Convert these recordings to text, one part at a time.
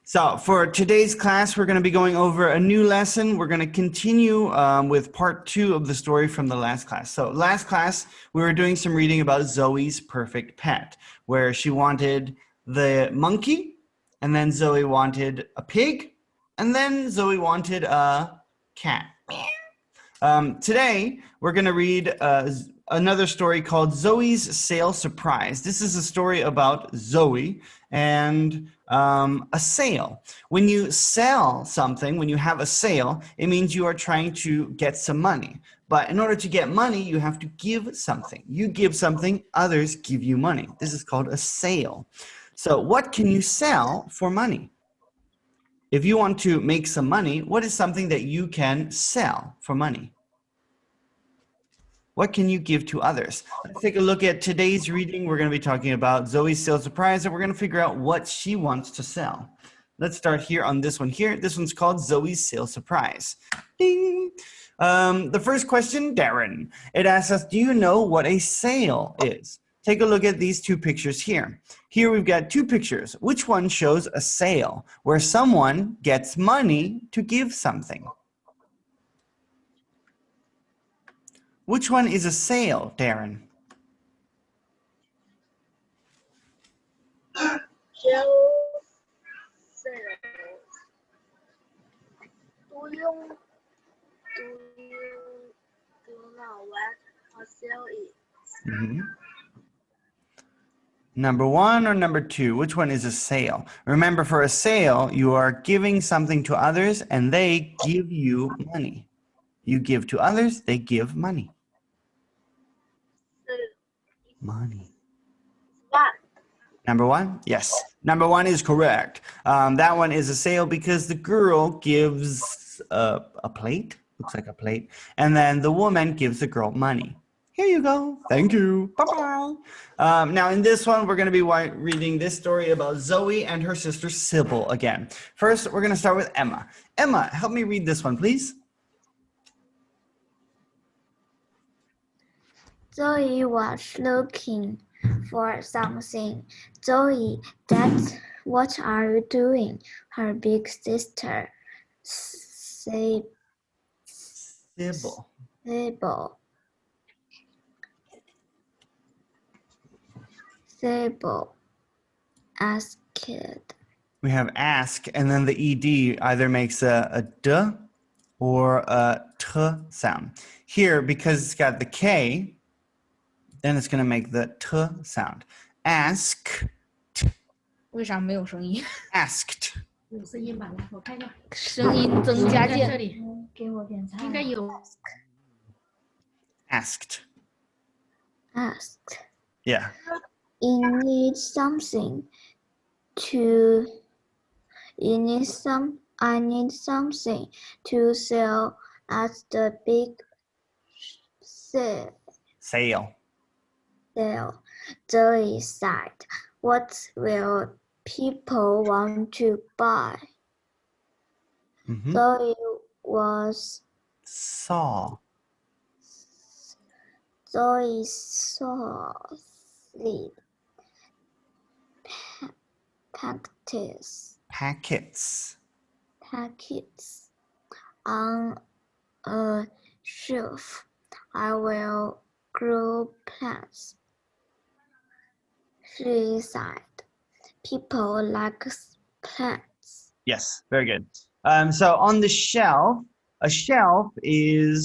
So for today's class, we're going to be going over a new lesson. We're going to continue with part 2 of the story from the last class. So last class, we were doing some reading about Zoe's perfect pet, where she wanted the monkey, and then Zoe wanted a pig, and then Zoe wanted a cat. Today, we're going to read another story called Zoey's Sale Surprise. This is a story about Zoey and a sale. When you sell something, when you have a sale, it means you are trying to get some money. But in order to get money, you have to give something. You give something, others give you money. This is called a sale. So what can you sell for money? If you want to make some money, what is something that you can sell for money? What can you give to others? Let's take a look at today's reading. We're going to be talking about Zoe's sale surprise, and we're going to figure out what she wants to sell. Let's start here on this one here. This one's called Zoe's sale surprise. Ding! The first question, Darren. It asks us, do you know what a sale is? Take a look at these two pictures here. Here we've got two pictures. Which one shows a sale, where someone gets money to give something? Which one is a sale, Darren? Sale. Do you know what a sale is? Mm-hmm. Number 1 or number 2? Which one is a sale? Remember, for a sale, you are giving something to others and they give you money. You give to others, they give money. Money. What? Number 1? Yes. Number 1 is correct. That one is a sale because the girl gives a plate. Looks like a plate. And then the woman gives the girl money. Here you go. Thank you. Bye-bye. Now, in this one, we're going to be reading this story about Zoe and her sister Sybil again. First, we're going to start with Emma. Emma, help me read this one, please. Zoe was looking for something. Zoe, what are you doing? Her big sister, Sybil asked. We have ask, and then the ed either makes a d or a t sound. Here, because it's got the k, then it's going to make the t sound. Asked. 为啥没有声音？ Asked. 有声音吧，来，我看一下。声音增加键。这里给我点菜。应该有。Asked. Asked. Yeah. I need something to sell at the big sale. Zoe said, what will people want to buy? Mm-hmm. Zoe saw the packets on a shelf. I will grow plants. She said, people like plants. Yes, very good. So on the shelf, a shelf is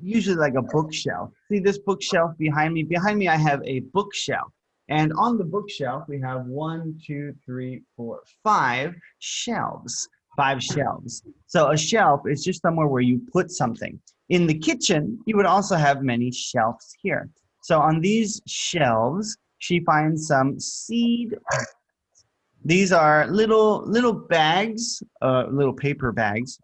usually like a bookshelf. See this bookshelf behind me? Behind me, I have a bookshelf. And on the bookshelf, we have 1, 2, 3, 4, 5 shelves. 5 shelves. So a shelf is just somewhere where you put something. In the kitchen, you would also have many shelves here. So on these shelves, she finds some seed. These are little bags, little paper bags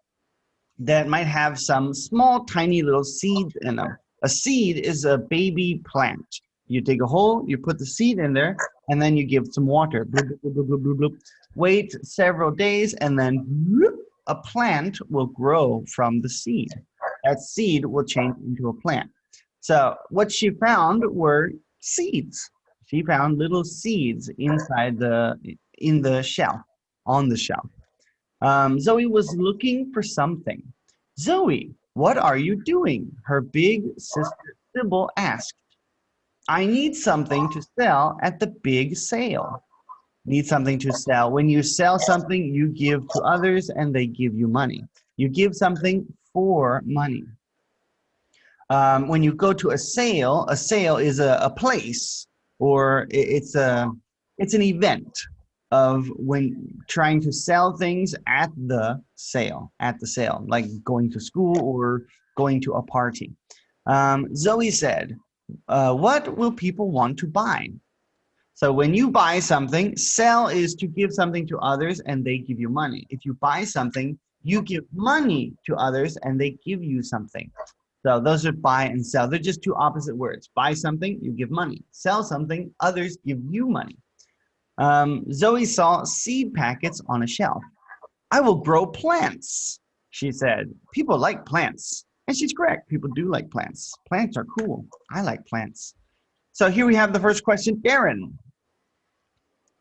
that might have some small, tiny little seeds in them. A seed is a baby plant. You dig a hole, you put the seed in there, and then you give some water. Bloop, bloop, bloop, bloop, bloop, bloop. Wait several days, and then bloop, a plant will grow from the seed. That seed will change into a plant. So what she found were seeds. She found little seeds inside in the shell. on the shelf. Zoe was looking for something. Zoe, what are you doing? Her big sister Sybil asked. I need something to sell at the big sale. Need something to sell. When you sell something, you give to others and they give you money. You give something for money. When you go to a sale is a place, or it's an event of when trying to sell things at the sale, like going to school or going to a party. Zoe said, what will people want to buy? So when you buy something, sell is to give something to others and they give you money. If you buy something, you give money to others and they give you something. So those are buy and sell. They're just two opposite words. Buy something, you give money. Sell something, others give you money. Zoe saw seed packets on a shelf. I will grow plants, she said. People like plants. And she's correct. People do like plants. Plants are cool. I like plants. So here we have the first question. Darren.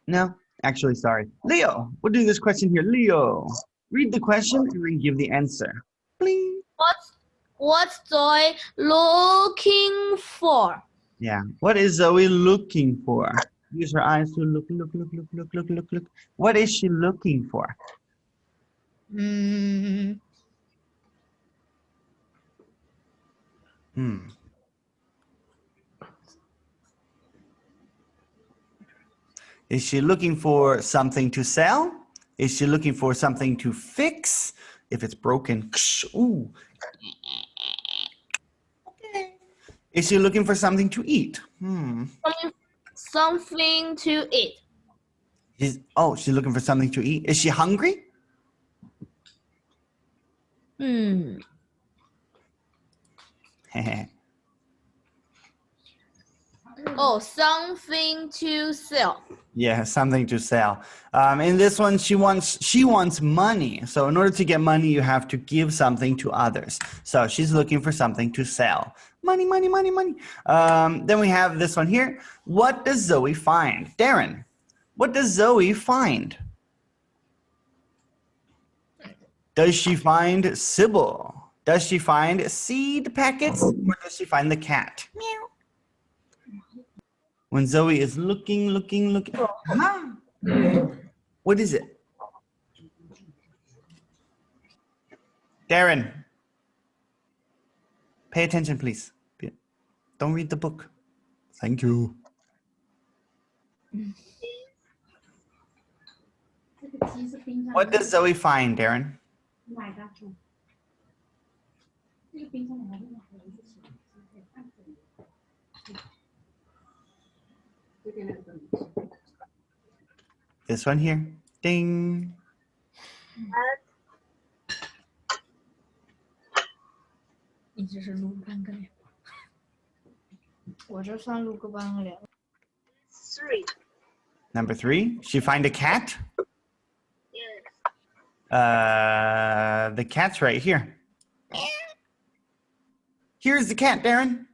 No, actually, sorry. Leo, we'll do this question here. Leo, read the question and then give the answer. Bling. What's Zoe looking for? Yeah. What is Zoe looking for? Use her eyes to look. What is she looking for? Is she looking for something to sell? Is she looking for something to fix? If it's broken, ooh. Okay. Is she looking for something to eat? Something to eat. She's looking for something to eat. Is she hungry? Oh, something to sell. Yeah, something to sell. In this one, she wants money. So in order to get money, you have to give something to others. So she's looking for something to sell. Money, money, money, money. Then we have this one here. What does Zoe find? Darren, what does Zoe find? Does she find Sybil? Does she find seed packets? Or does she find the cat? Meow. When Zoe is looking. Huh? What is it? Darren, pay attention, please. Don't read the book. Thank you. What does Zoe find, Darren? This one here. Ding. 你这是录半个脸，我这算录个半个脸。3. Number 3. She find a cat? Yes. The cat's right here. Here's the cat, Darren.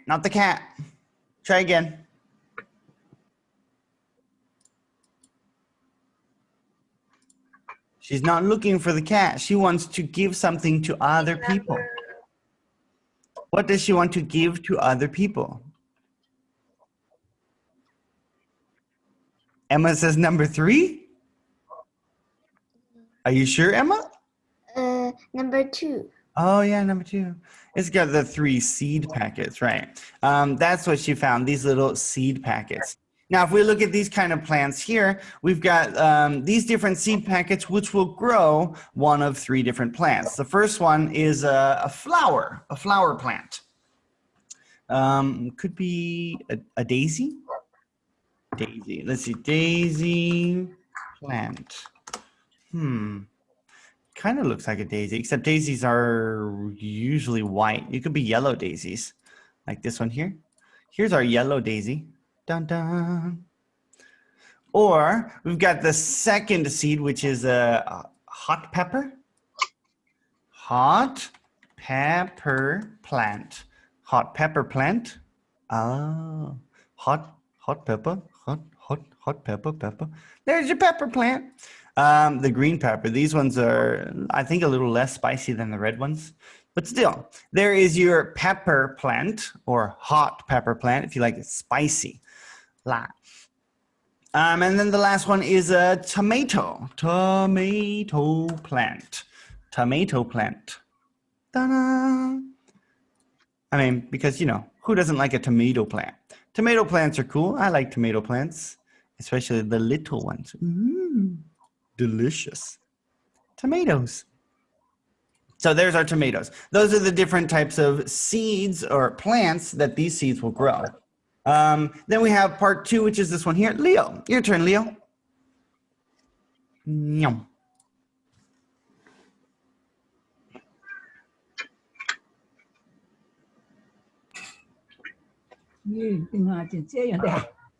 Not the cat. Try again. She's not looking for the cat. She wants to give something to other people. What does she want to give to other people? Emma says number 3. Are you sure, Emma? Number 2. Oh, yeah, number 2. It's got the 3 seed packets, right? That's what she found, these little seed packets. Now, if we look at these kind of plants here, we've got these different seed packets which will grow one of 3 different plants. The first one is a flower plant. Could be a daisy. Daisy. Let's see, daisy plant. Kind of looks like a daisy, except daisies are usually white. It could be yellow daisies, like this one here. Here's our yellow daisy. Dun, dun. Or we've got the second seed, which is a hot pepper. Hot pepper plant. Hot pepper plant. Oh, hot pepper. hot pepper. There's your pepper plant. The green pepper. These ones are, I think, a little less spicy than the red ones. But still, there is your pepper plant or hot pepper plant if you like it spicy. And then the last one is a tomato plant. Tomato plant. Ta-da! I mean, because, you know, who doesn't like a tomato plant? Tomato plants are cool. I like tomato plants, especially the little ones. Ooh, delicious. Tomatoes. So there's our tomatoes. Those are the different types of seeds or plants that these seeds will grow. Then we have part 2, which is this one here. Leo, your turn, Leo. Yum.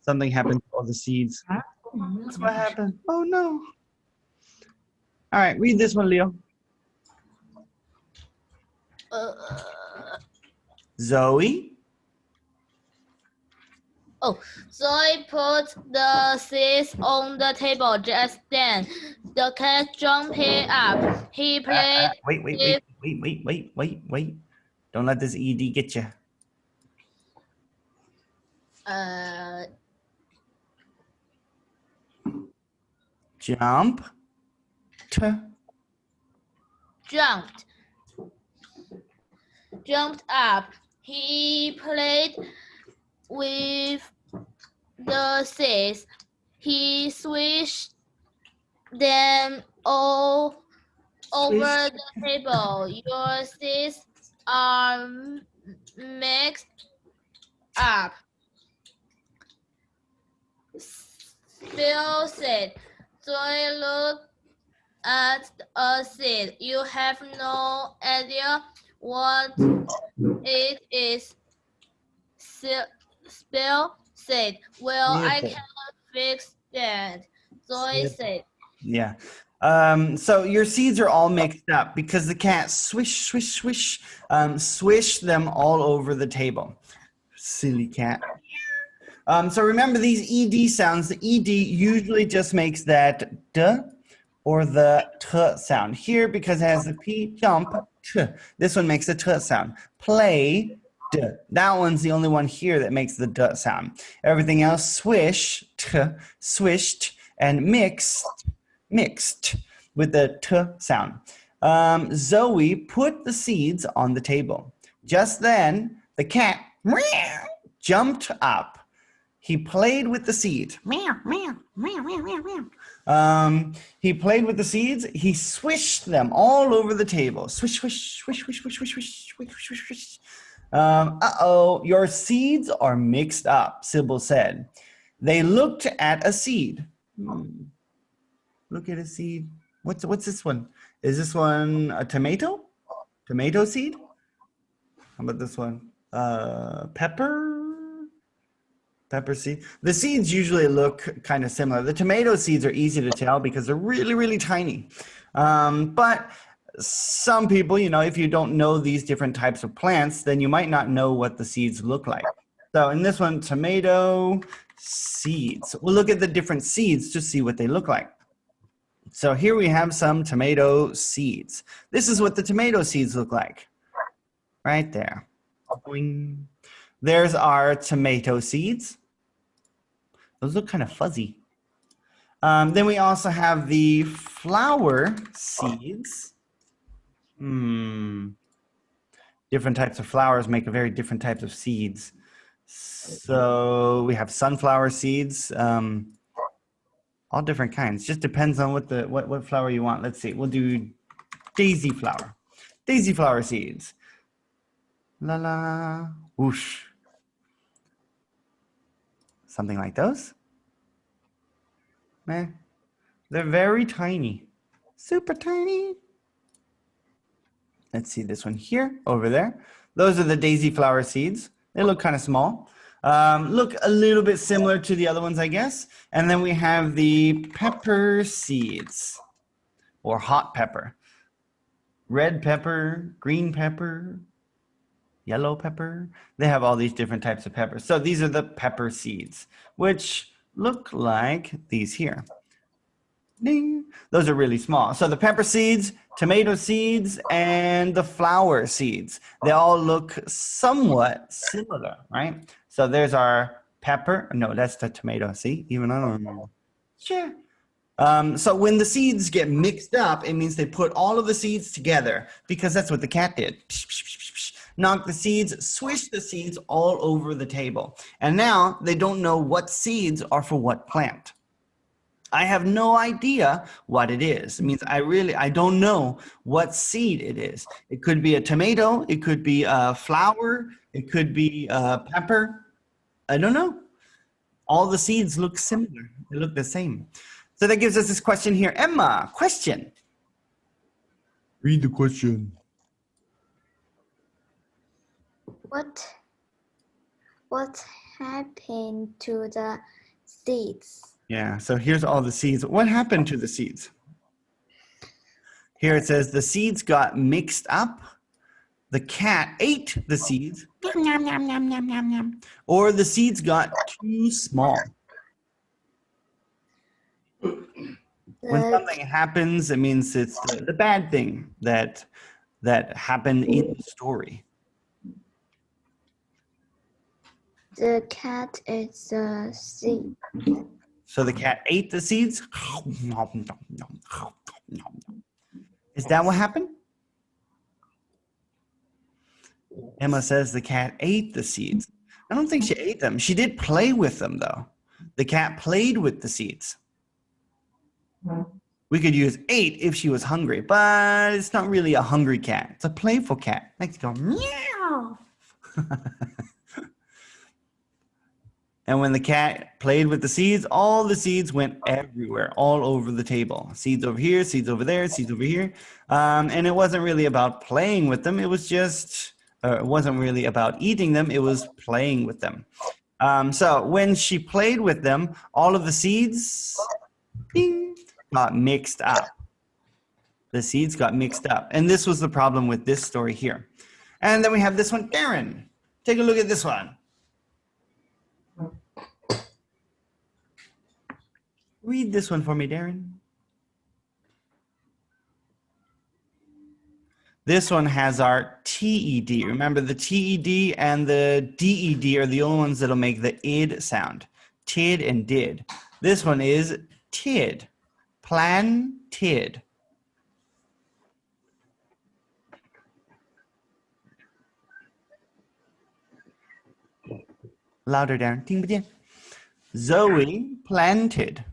Something happened to all the seeds. That's what happened. Oh no. All right, read this one, Leo. Zoe. Oh, Zoe put the seeds on the table. Just then, the cat jumped up. He played. Wait. Don't let this ED get you. Jump. Jumped up. He played with the seeds. He swished them all over the table. Your seeds are mixed up. Phil said. Zoe looked at a seed. You have no idea what it is. Phil said. Well, I cannot fix that. Zoe said. Yeah. So your seeds are all mixed up because the cat swish them all over the table. Silly cat. So remember these ED sounds. The ED usually just makes that D or the T sound. Here, because it has the P, jump, T. This one makes the T sound. Play, D. That one's the only one here that makes the D sound. Everything else, swish, T, swished, and mixed with the T sound. Zoe put the seeds on the table. Just then, the cat jumped up. He played with the seeds. He played with the seeds. He swished them all over the table. Swish, swish, swish, swish, swish, swish, swish, swish, swish, swish. Uh-oh, your seeds are mixed up, Sybil said. They looked at a seed. Look at a seed. What's this one? Is this one a tomato? Tomato seed? How about this one? Pepper seed. The seeds usually look kind of similar. The tomato seeds are easy to tell because they're really, really tiny. But some people, you know, if you don't know these different types of plants, then you might not know what the seeds look like. So in this one, tomato seeds. We'll look at the different seeds to see what they look like. So here we have some tomato seeds. This is what the tomato seeds look like. Right there. Boing. There's our tomato seeds. Those look kind of fuzzy. Then we also have the flower seeds. Different types of flowers make a very different types of seeds. So we have sunflower seeds, all different kinds. Just depends on what flower you want. Let's see. We'll do daisy flower. Daisy flower seeds. La la, whoosh. Something like those. They're very tiny, super tiny. Let's see this one here, over there. Those are the daisy flower seeds. They look kind of small. Look a little bit similar to the other ones, I guess. And then we have the pepper seeds, or hot pepper. Red pepper, green pepper, yellow pepper. They have all these different types of peppers. So these are the pepper seeds, which look like these here. Ding. Those are really small. So the pepper seeds, tomato seeds, and the flower seeds, they all look somewhat similar, right? So there's our pepper. No, that's the tomato. See, even I don't remember. Sure. So when the seeds get mixed up, it means they put all of the seeds together because that's what the cat did. Knock the seeds, swish the seeds all over the table. And now they don't know what seeds are for what plant. I have no idea what it is. It means I don't know what seed it is. It could be a tomato. It could be a flower. It could be a pepper. I don't know. All the seeds look similar. They look the same. So that gives us this question here. Emma, question. Read the question. What happened to the seeds? Yeah, so here's all the seeds. What happened to the seeds? Here it says the seeds got mixed up. The cat ate the seeds. Yum, yum, yum, yum, yum, yum. Or the seeds got too small. When something happens, it means it's the bad thing that happened in the story. The cat ate the seed. So the cat ate the seeds. Is that what happened? Emma says the cat ate the seeds. I don't think she ate them. She did play with them, though. The cat played with the seeds. We could use ate if she was hungry, but it's not really a hungry cat. It's a playful cat. It likes to go meow. And when the cat played with the seeds, all the seeds went everywhere, all over the table. Seeds over here, seeds over there, seeds over here. And it wasn't really about playing with them. It was just, it wasn't really about eating them. It was playing with them. So when she played with them, all of the seeds ding, got mixed up. The seeds got mixed up. And this was the problem with this story here. And then we have this one, Darren. Take a look at this one. Read this one for me, Darren. This one has our TED. Remember, the TED and the DED are the only ones that'll make the id sound. Tid and did. This one is tid. Planted. Louder, Darren. 听不见. Zoe planted.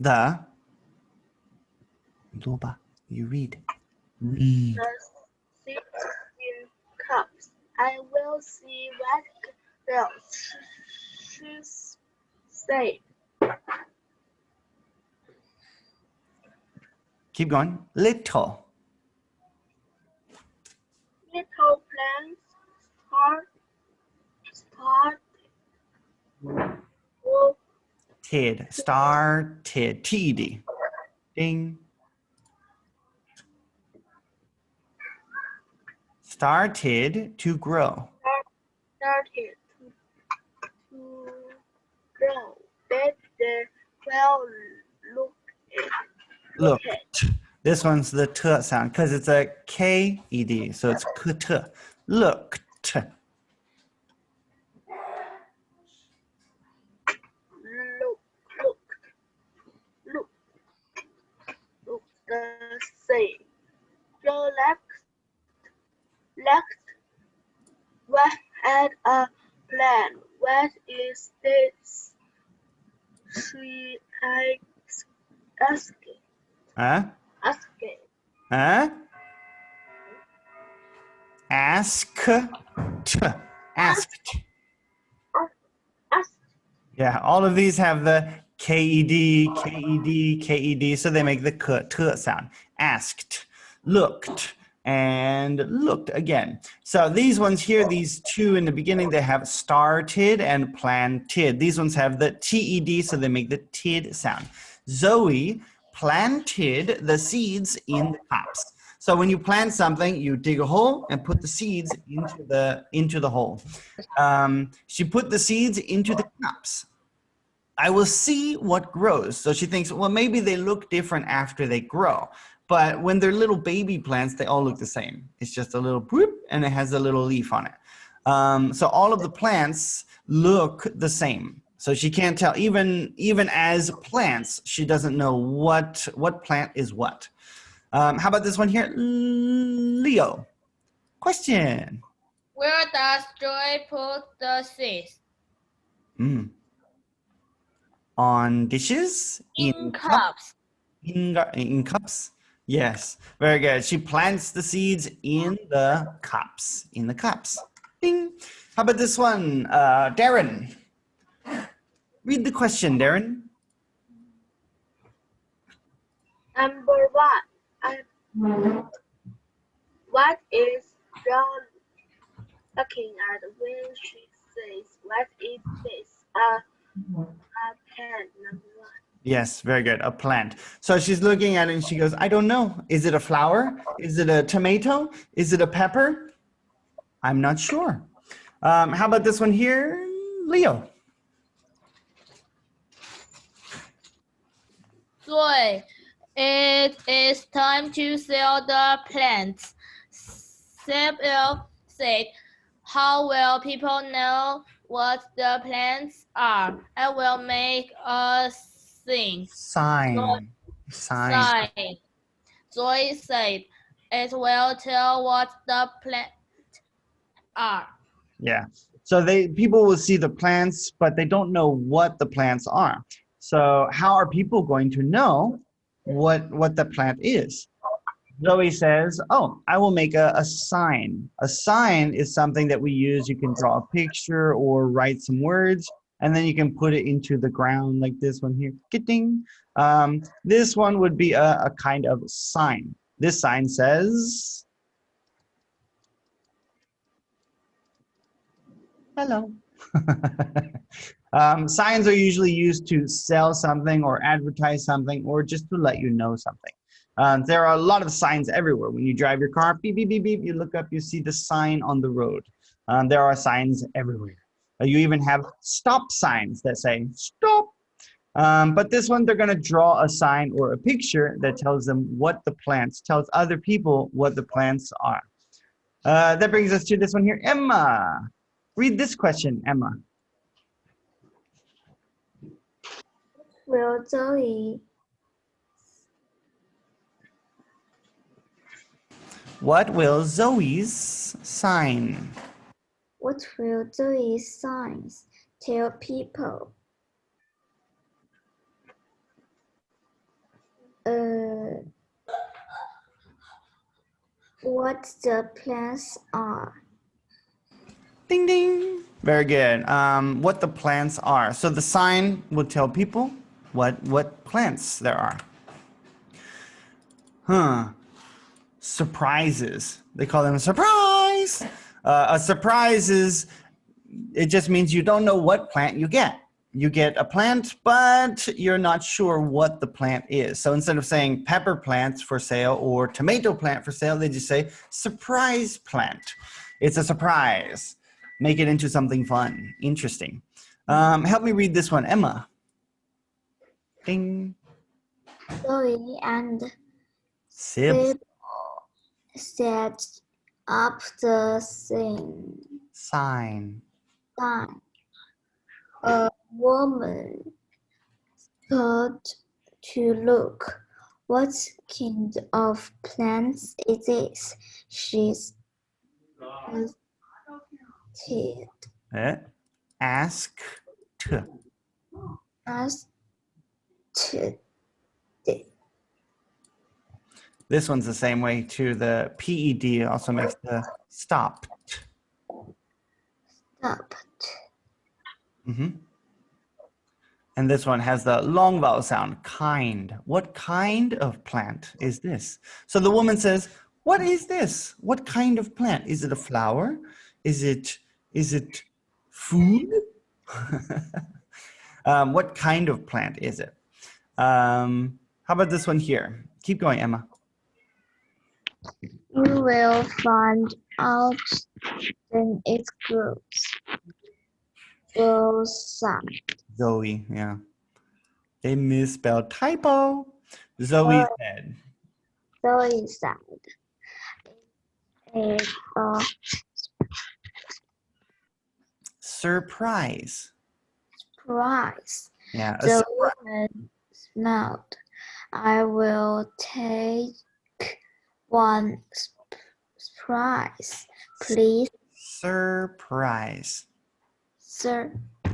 The Loba, you read. Read. The seeds in cups. I will see what else she said. Keep going. Little. Little plants Started. T-E-D. Ding. Started to grow. Started to grow. Better well Looked. This one's the t sound because it's a K-E-D, so it's k-t. Looked. Look the same. Joe left what had a plan. What is this? She asked. Huh? Asking. Huh? Asked. Asked. Yeah, all of these have the K-E-D, K-E-D, K-E-D, so they make the k-t sound. Asked, looked, and looked again. So these ones here, these two in the beginning, they have started and planted. These ones have the T-E-D, so they make the tid sound. Zoe planted the seeds in the cups. So when you plant something, you dig a hole and put the seeds into the hole. She put the seeds into the cups. I will see what grows. So she thinks, well, maybe they look different after they grow. But when they're little baby plants, they all look the same. It's just a little poop and it has a little leaf on it. So all of the plants look the same. So she can't tell, even as plants, she doesn't know what plant is what. How about this one here? Leo, question. Where does Joy put the seeds? On dishes? In cups. In cups? Yes, very good. She plants the seeds in the cups. In the cups. Ding. How about this one? Darren. Read the question, Darren. Number 1. What is John looking at when she says, what is this? A pen. Number 1. Yes, very good. A plant. So she's looking at it and she goes, I don't know. Is it a flower? Is it a tomato? Is it a pepper? I'm not sure. How about this one here? Leo. Zoey, it is time to sell the plants. Phillip said, how will people know what the plants are? I will make a thing. Sign. Zoey said, it will tell what the plants are. Yeah. So people will see the plants, but they don't know what the plants are. So how are people going to know what the plant is? Zoey says, oh, I will make a sign. A sign is something that we use. You can draw a picture or write some words, and then you can put it into the ground like this one here. Ding. This one would be a kind of sign. This sign says, hello. Signs are usually used to sell something or advertise something or just to let you know something. There are a lot of signs everywhere. When you drive your car, beep, beep, beep, beep, you look up, you see the sign on the road. There are signs everywhere. You even have stop signs that say stop. But this one, they're going to draw a sign or a picture that tells them what the plants, tells other people what the plants are. That brings us to this one here. Emma, read this question, Emma. Will Zoe What will Zoe's sign? What will Zoe's signs tell people? What the plants are. Ding, ding. Very good. What the plants are. So the sign will tell people what plants there are. Surprises. They call them a surprise. A surprise is, it just means you don't know what plant you get. You get a plant, but you're not sure what the plant is. So instead of saying pepper plants for sale or tomato plant for sale, they just say surprise plant. It's a surprise. Make it into something fun, interesting. Help me read this one, Emma. Ding. Zoe and Sib. set up the Sign. A woman thought to look. What kind of plants is this? She's Asked. This one's the same way too. The PED also makes the stopped. And this one has the long vowel sound, kind. What kind of plant is this? So the woman says, what is this? What kind of plant? Is it a flower? Is it food? What kind of plant is it? How about this one here? Keep going, Emma. You will find out when it grows up. Zoe, yeah. They misspelled typo. Zoe said. Zoe said. It's a Surprise. surprise. Yeah, a The woman smiled. I will take one surprise, please. surprise. Surprise.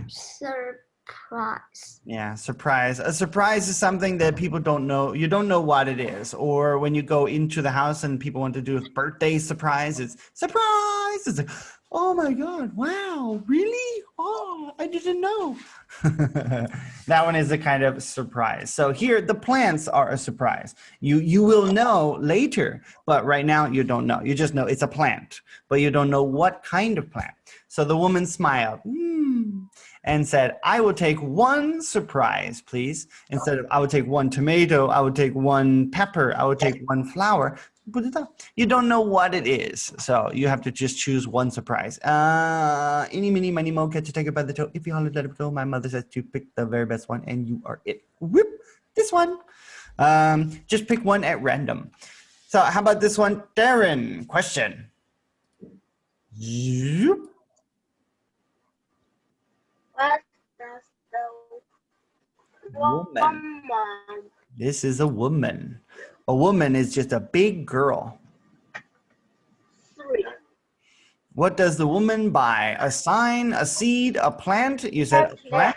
Yeah, surprise. A surprise is something that people don't know. You don't know what it is. Or when you go into the house and people want to do a birthday surprise, it's surprise. It's like, oh my God, wow, really? Oh, I didn't know. That one is a kind of surprise. So here, the plants are a surprise. You will know later, but right now you don't know. You just know it's a plant, but you don't know what kind of plant. So the woman smiled. And said, I will take one surprise, please. Instead of I would take one tomato, I would take one pepper, I would take one flower. You don't know what it is. So you have to just choose one surprise. Eeny, meeny, miny, mo, catch a tiger by the toe. If you holler, let it go. My mother says to pick the very best one, and you are it. Whoop, this one. Just pick one at random. So how about this one? Darren, question. Zoop. What does the woman? This is a woman. A woman is just a big girl. 3. What does the woman buy? A sign, a seed, a plant? You said a plant?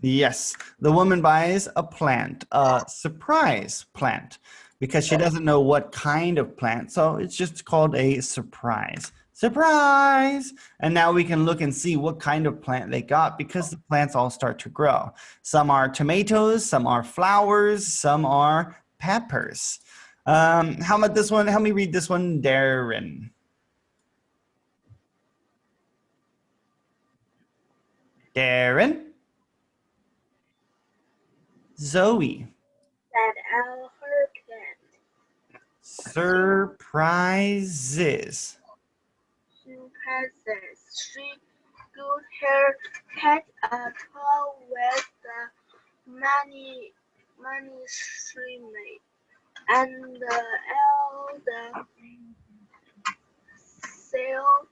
Yes. The woman buys a plant, a surprise plant, because she doesn't know what kind of plant. So it's just called a surprise. Surprise! And now we can look and see what kind of plant they got because the plants all start to grow. Some are tomatoes, some are flowers, some are peppers. How about this one? Help me read this one, Darren. Darren? Zoe. That her plant. Surprises. Surprises. She got her cat a toy with the money she made, and all the sale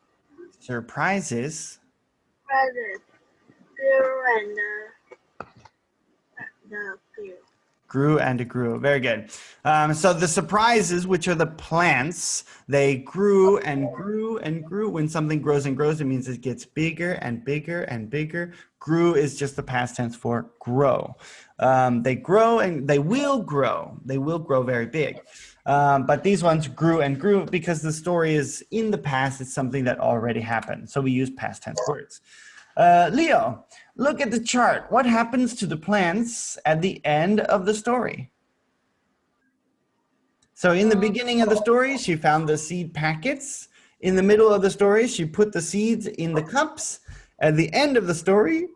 Surprises. presents grew and the grew. Grew and grew. Very good. So the surprises, which are the plants, they grew and grew and grew. When something grows and grows, it means it gets bigger and bigger and bigger. Grew is just the past tense for grow. They grow and they will grow. They will grow very big. But these ones grew and grew because the story is in the past. It's something that already happened. So we use past tense words. Leo, look at the chart. What happens to the plants at the end of the story? So in the beginning of the story, she found the seed packets. In the middle of the story, she put the seeds in the cups. At the end of the story,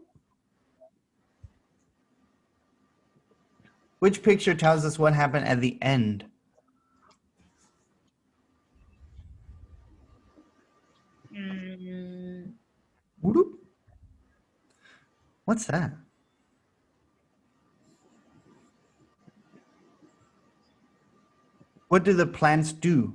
which picture tells us what happened at the end? Whoop. What's that? What do the plants do?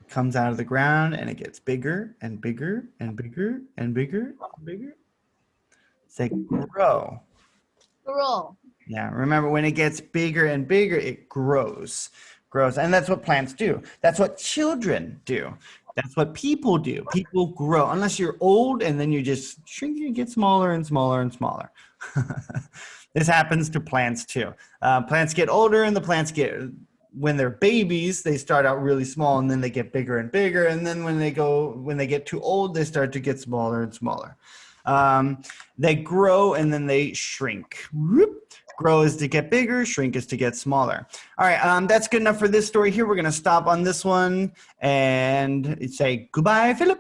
It comes out of the ground and it gets bigger and bigger and bigger and bigger and bigger. Say grow. Grow. Yeah, remember when it gets bigger and bigger, it grows. And that's what plants do. That's what children do. That's what people do. People grow unless you're old and then you just shrink, you get smaller and smaller and smaller. This happens to plants too. Plants get older and the plants when they're babies, they start out really small and then they get bigger and bigger. And then when they get too old, they start to get smaller and smaller. They grow and then they shrink. Whoop. Grow is to get bigger, shrink is to get smaller. All right, that's good enough for this story here. We're going to stop on this one and say goodbye, Phillip.